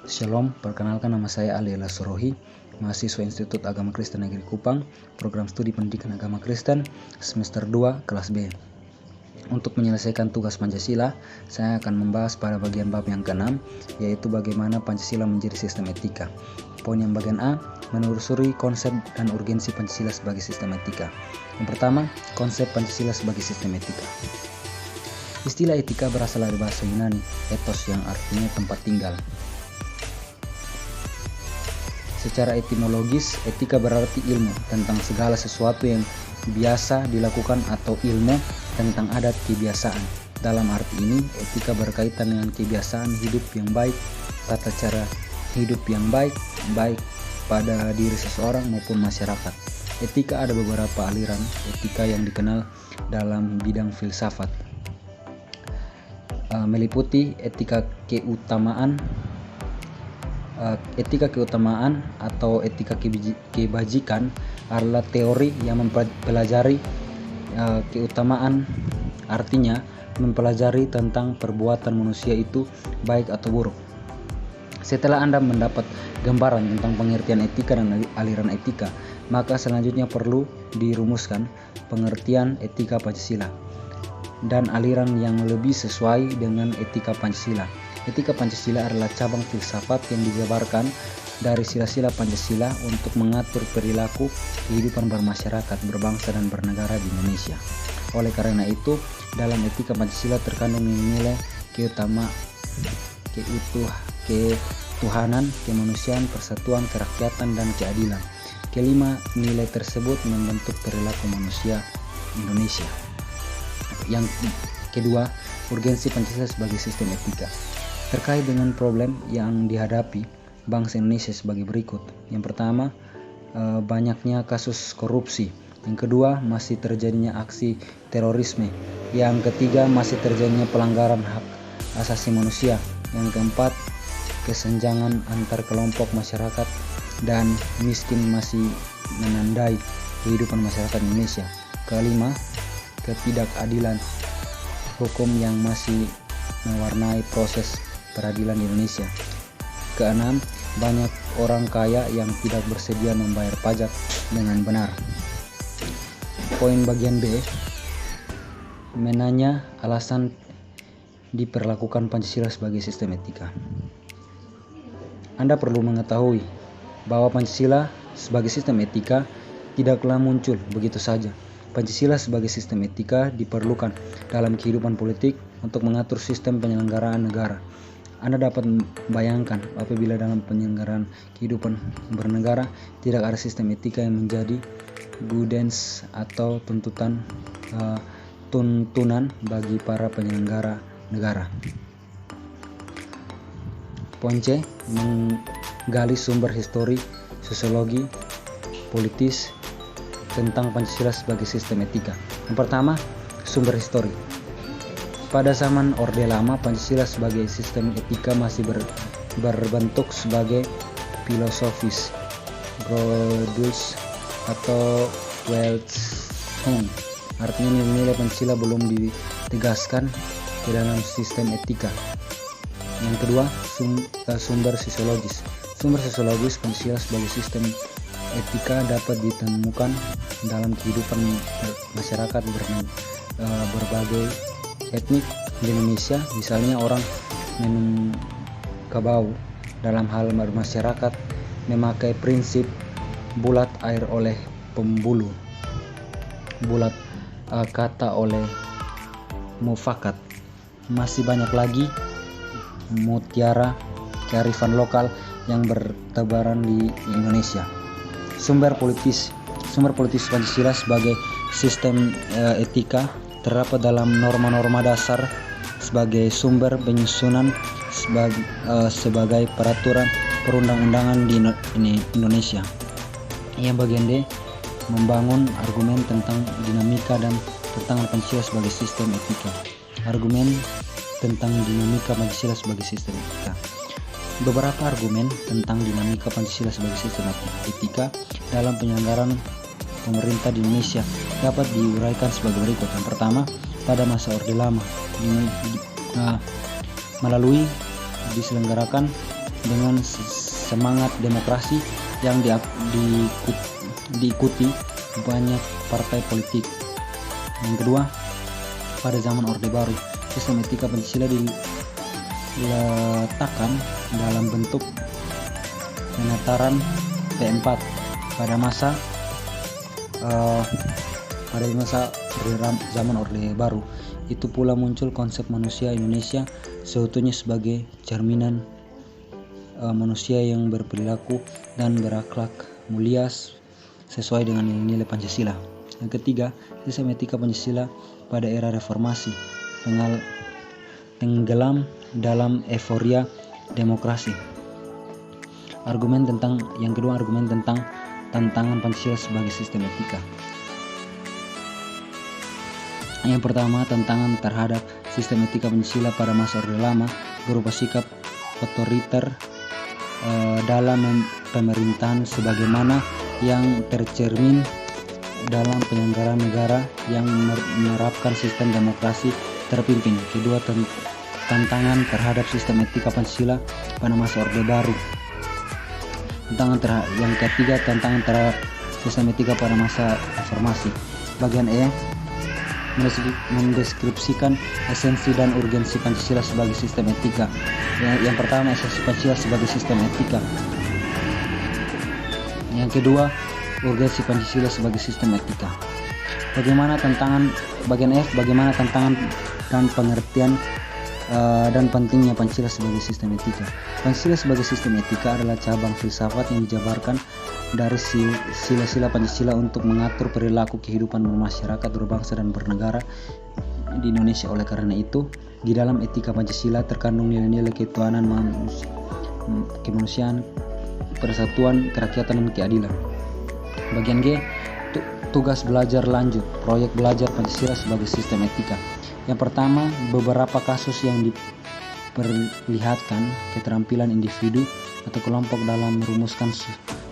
Shalom, perkenalkan nama saya Ali Ella Surohi, mahasiswa Institut Agama Kristen Negeri Kupang, program studi pendidikan agama Kristen, semester 2, kelas B. Untuk menyelesaikan tugas Pancasila, saya akan membahas pada bagian bab yang ke-6, yaitu bagaimana Pancasila menjadi sistem etika. Poin yang bagian A, menelusuri konsep dan urgensi Pancasila sebagai sistem etika. Yang pertama, konsep Pancasila sebagai sistem etika. Istilah etika berasal dari bahasa Yunani, ethos, yang artinya tempat tinggal. Secara etimologis, etika berarti ilmu tentang segala sesuatu yang biasa dilakukan atau ilmu tentang adat kebiasaan. Dalam arti ini, etika berkaitan dengan kebiasaan hidup yang baik, tata cara hidup yang baik pada diri seseorang maupun masyarakat. Etika ada beberapa aliran etika yang dikenal dalam bidang filsafat. Meliputi etika keutamaan atau etika kebajikan adalah teori yang mempelajari keutamaan, artinya mempelajari tentang perbuatan manusia itu baik atau buruk. Setelah Anda mendapat gambaran tentang pengertian etika dan aliran etika, maka selanjutnya perlu dirumuskan pengertian etika Pancasila dan aliran yang lebih sesuai dengan etika Pancasila. Etika Pancasila adalah cabang filsafat yang dijabarkan dari sila-sila Pancasila untuk mengatur perilaku kehidupan bermasyarakat, berbangsa, dan bernegara di Indonesia. Oleh karena itu, dalam etika Pancasila terkandung nilai ketuhanan, kemanusiaan, persatuan, kerakyatan, dan keadilan. Kelima nilai tersebut membentuk perilaku manusia Indonesia. Yang kedua, urgensi Pancasila sebagai sistem etika. Terkait dengan problem yang dihadapi bangsa Indonesia sebagai berikut. Yang pertama, banyaknya kasus korupsi. Yang kedua, masih terjadinya aksi terorisme. Yang ketiga, masih terjadinya pelanggaran hak asasi manusia. Yang keempat, kesenjangan antar kelompok masyarakat dan miskin masih menandai kehidupan masyarakat Indonesia. Kelima, ketidakadilan hukum yang masih mewarnai proses peradilan di Indonesia. Keenam, banyak orang kaya yang tidak bersedia membayar pajak dengan benar. Poin bagian B, menanya alasan diperlakukan Pancasila sebagai sistem etika. Anda perlu mengetahui bahwa Pancasila sebagai sistem etika tidaklah muncul begitu saja. Pancasila sebagai sistem etika diperlukan dalam kehidupan politik untuk mengatur sistem penyelenggaraan negara. Anda dapat bayangkan apabila dalam penyelenggaraan kehidupan bernegara tidak ada sistem etika yang menjadi guidance atau tuntunan bagi para penyelenggara negara. Poin C, menggali sumber histori, sosiologi, politis tentang Pancasila sebagai sistem etika. Yang pertama, sumber histori. Pada zaman Orde Lama, Pancasila sebagai sistem etika masih berbentuk sebagai filosofis, Brodus atau Weltanschauung. Artinya nilai Pancasila belum ditegaskan ke dalam sistem etika. Yang kedua, sumber sosiologis. Sumber sosiologis Pancasila sebagai sistem etika dapat ditemukan dalam kehidupan masyarakat berbagai etnik di Indonesia, misalnya orang Minangkabau. Dalam hal masyarakat memakai prinsip bulat air oleh pembulu, bulat kata oleh mufakat. Masih banyak lagi mutiara kearifan lokal yang bertebaran di Indonesia. Sumber politis Pancasila sebagai sistem etika terdapat dalam norma-norma dasar sebagai sumber penyusunan sebagai peraturan perundang-undangan di Indonesia. Yang bagian D, membangun argumen tentang dinamika dan tentang Pancasila sebagai sistem etika. Argumen tentang dinamika Pancasila sebagai sistem etika. Beberapa argumen tentang dinamika Pancasila sebagai sistem etika dalam penyelenggaraan pemerintah di Indonesia dapat diuraikan sebagai berikut. Yang pertama, pada masa Orde Lama melalui diselenggarakan dengan semangat demokrasi yang diikuti banyak partai politik. Yang kedua, pada zaman Orde Baru, sistem etika Pancasila diletakkan dalam bentuk penataran P4 pada masa zaman Orde Baru. Itu pula muncul konsep manusia Indonesia seutuhnya sebagai cerminan manusia yang berperilaku dan berakhlak mulia sesuai dengan nilai-nilai Pancasila. Yang ketiga, sistem etika Pancasila pada era reformasi tenggelam dalam euforia demokrasi. Yang kedua, argumen tentang tantangan Pancasila sebagai sistem etika. Yang pertama, tantangan terhadap sistem etika Pancasila pada masa Orde Lama berupa sikap otoriter dalam pemerintahan sebagaimana yang tercermin dalam penyelenggaraan negara yang menerapkan sistem demokrasi terpimpin. Kedua, tantangan terhadap sistem etika Pancasila pada masa Orde Baru. Yang ketiga, tantangan terhadap sistem etika pada masa reformasi. Bagian E mendeskripsikan esensi dan urgensi Pancasila sebagai sistem etika. Yang pertama, esensi Pancasila sebagai sistem etika. Yang kedua, urgensi Pancasila sebagai sistem etika. Bagian F, bagaimana tantangan dan pengertian dan pentingnya Pancasila sebagai sistem etika. Pancasila sebagai sistem etika adalah cabang filsafat yang dijabarkan dari sila-sila Pancasila untuk mengatur perilaku kehidupan bermasyarakat, berbangsa dan bernegara di Indonesia. Oleh karena itu, di dalam etika Pancasila terkandung nilai-nilai ketuhanan, kemanusiaan, persatuan, kerakyatan, dan keadilan. Bagian G, tugas belajar lanjut, proyek belajar Pancasila sebagai sistem etika. Yang pertama, beberapa kasus yang diperlihatkan keterampilan individu atau kelompok dalam merumuskan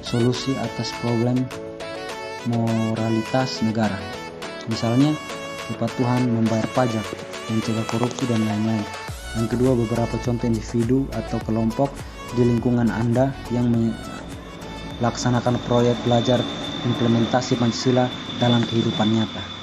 solusi atas problem moralitas negara. Misalnya, kepatuhan membayar pajak, mencegah korupsi, dan lain-lain. Yang kedua, beberapa contoh individu atau kelompok di lingkungan Anda yang melaksanakan proyek belajar implementasi Pancasila dalam kehidupan nyata.